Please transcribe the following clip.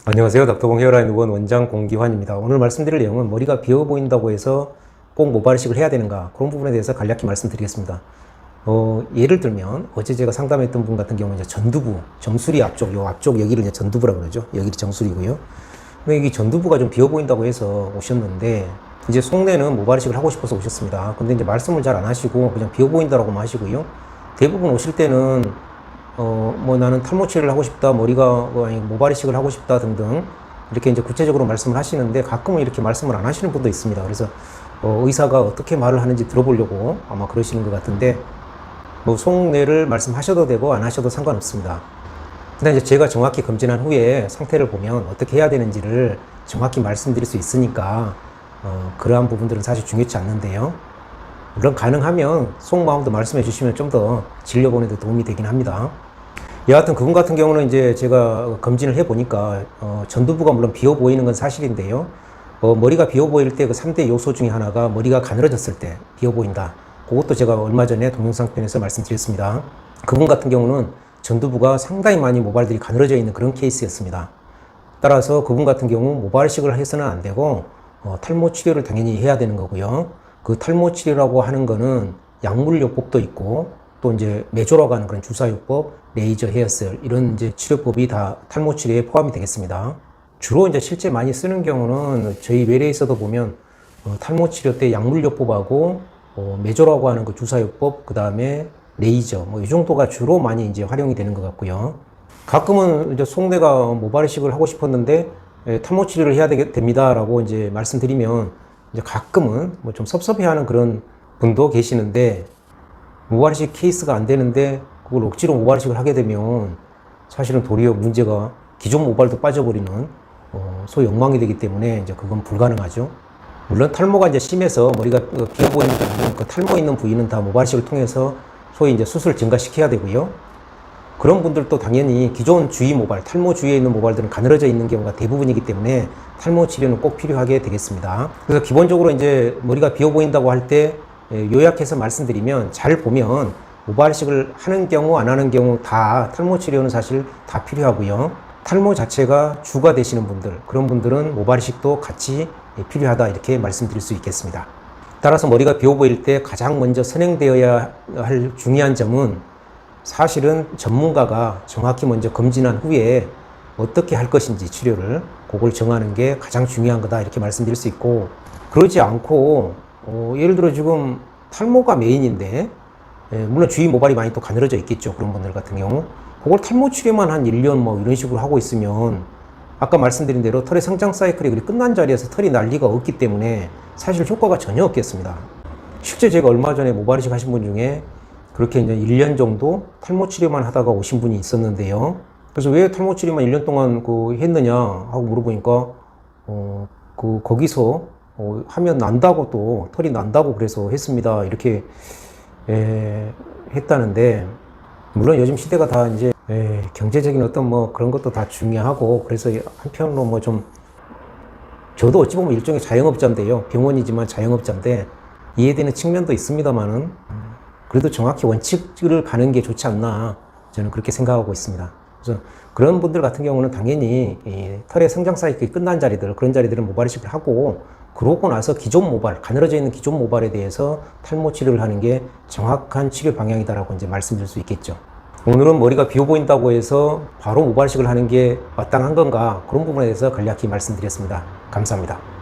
안녕하세요. 닥터공 헤어라인 의원 원장 공기환입니다. 오늘 말씀드릴 내용은 머리가 비어 보인다고 해서 꼭 모발이식을 해야 되는가, 그런 부분에 대해서 간략히 말씀드리겠습니다. 예를 들면 어제 제가 상담했던 분 같은 경우는 이제 전두부, 정수리 앞쪽, 요 앞쪽 여기를 이제 전두부라고 그러죠. 여기 정수리고요. 근데 여기 전두부가 좀 비어 보인다고 해서 오셨는데, 이제 속내는 모발이식을 하고 싶어서 오셨습니다. 근데 이제 말씀을 잘 안 하시고 그냥 비어 보인다라고만 하시고요. 대부분 오실 때는 나는 탈모 치료를 하고 싶다, 머리가 아니 모발이식을 하고 싶다 등등 이렇게 이제 구체적으로 말씀을 하시는데, 가끔은 이렇게 말씀을 안 하시는 분도 있습니다. 그래서 의사가 어떻게 말을 하는지 들어보려고 아마 그러시는 것 같은데, 뭐 속내를 말씀하셔도 되고 안 하셔도 상관없습니다. 근데 이제 제가 정확히 검진한 후에 상태를 보면 어떻게 해야 되는지를 정확히 말씀드릴 수 있으니까 그러한 부분들은 사실 중요치 않는데요. 물론 가능하면 속마음도 말씀해 주시면 좀 더 진료본에도 도움이 되긴 합니다. 여하튼 그분 같은 경우는 이제 제가 검진을 해보니까 전두부가 물론 비어 보이는 건 사실인데요. 머리가 비어 보일 때 그 3대 요소 중에 하나가 머리가 가늘어졌을 때 비어 보인다. 그것도 제가 얼마 전에 동영상 편에서 말씀드렸습니다. 그분 같은 경우는 전두부가 상당히 많이 모발들이 가늘어져 있는 그런 케이스였습니다. 따라서 그분 같은 경우 모발이식을 해서는 안 되고 탈모 치료를 당연히 해야 되는 거고요. 그 탈모 치료라고 하는 거는 약물요법도 있고, 또 이제 메조라고 하는 그런 주사요법, 레이저 헤어셀, 이런 이제 치료법이 다 탈모 치료에 포함이 되겠습니다. 주로 이제 실제 많이 쓰는 경우는 저희 외래에서도 보면 탈모 치료 때 약물요법하고 메조라고 하는 그 주사요법, 그 다음에 레이저, 이 정도가 주로 많이 이제 활용이 되는 것 같고요. 가끔은 이제 속내가 모발이식을 하고 싶었는데 탈모 치료를 해야 됩니다라고 이제 말씀드리면, 이제 가끔은 뭐 좀 섭섭해하는 그런 분도 계시는데, 모발이식 케이스가 안 되는데 그걸 억지로 모발이식을 하게 되면 사실은 도리어 문제가 기존 모발도 빠져버리는 소위 엉망이 되기 때문에 이제 그건 불가능하죠. 물론 탈모가 이제 심해서 머리가 비어 보이는 경우는 그 탈모 있는 부위는 다 모발이식을 통해서 소위 이제 수술을 증가시켜야 되고요. 그런 분들도 당연히 기존 주위 모발, 탈모 주위에 있는 모발들은 가늘어져 있는 경우가 대부분이기 때문에 탈모 치료는 꼭 필요하게 되겠습니다. 그래서 기본적으로 이제 머리가 비어 보인다고 할 때 요약해서 말씀드리면, 잘 보면 모발이식을 하는 경우 안 하는 경우 다 탈모 치료는 사실 다 필요하고요. 탈모 자체가 주가 되시는 분들, 그런 분들은 모발이식도 같이 필요하다, 이렇게 말씀드릴 수 있겠습니다. 따라서 머리가 비어 보일 때 가장 먼저 선행되어야 할 중요한 점은, 사실은 전문가가 정확히 먼저 검진한 후에 어떻게 할 것인지 치료를, 그걸 정하는 게 가장 중요한 거다, 이렇게 말씀드릴 수 있고, 그러지 않고 예를 들어 지금 탈모가 메인인데, 물론 주위 모발이 많이 또 가늘어져 있겠죠. 그런 분들 같은 경우 그걸 탈모 치료만 한 1년 뭐 이런 식으로 하고 있으면, 아까 말씀드린 대로 털의 성장 사이클이 끝난 자리에서 털이 날 리가 없기 때문에 사실 효과가 전혀 없겠습니다. 실제 제가 얼마 전에 모발이식 하신 분 중에 그렇게 이제 1년 정도 탈모 치료만 하다가 오신 분이 있었는데요. 그래서 왜 탈모 치료만 1년 동안 했느냐 하고 물어보니까 거기서 하면 난다고, 또 털이 난다고 그래서 했습니다, 이렇게 했다는데, 물론 요즘 시대가 다 이제 경제적인 어떤 그런 것도 다 중요하고, 그래서 한편으로 저도 어찌 보면 일종의 자영업자인데요. 병원이지만 자영업자인데 이해되는 측면도 있습니다만은, 그래도 정확히 원칙을 가는 게 좋지 않나, 저는 그렇게 생각하고 있습니다. 그래서 그런 분들 같은 경우는 당연히 털의 성장 사이클이 끝난 자리들, 그런 자리들은 모발이식을 하고, 그러고 나서 기존 모발, 가늘어져 있는 기존 모발에 대해서 탈모 치료를 하는 게 정확한 치료 방향이다라고 이제 말씀드릴 수 있겠죠. 오늘은 머리가 비어 보인다고 해서 바로 모발이식을 하는 게 마땅한 건가, 그런 부분에 대해서 간략히 말씀드렸습니다. 감사합니다.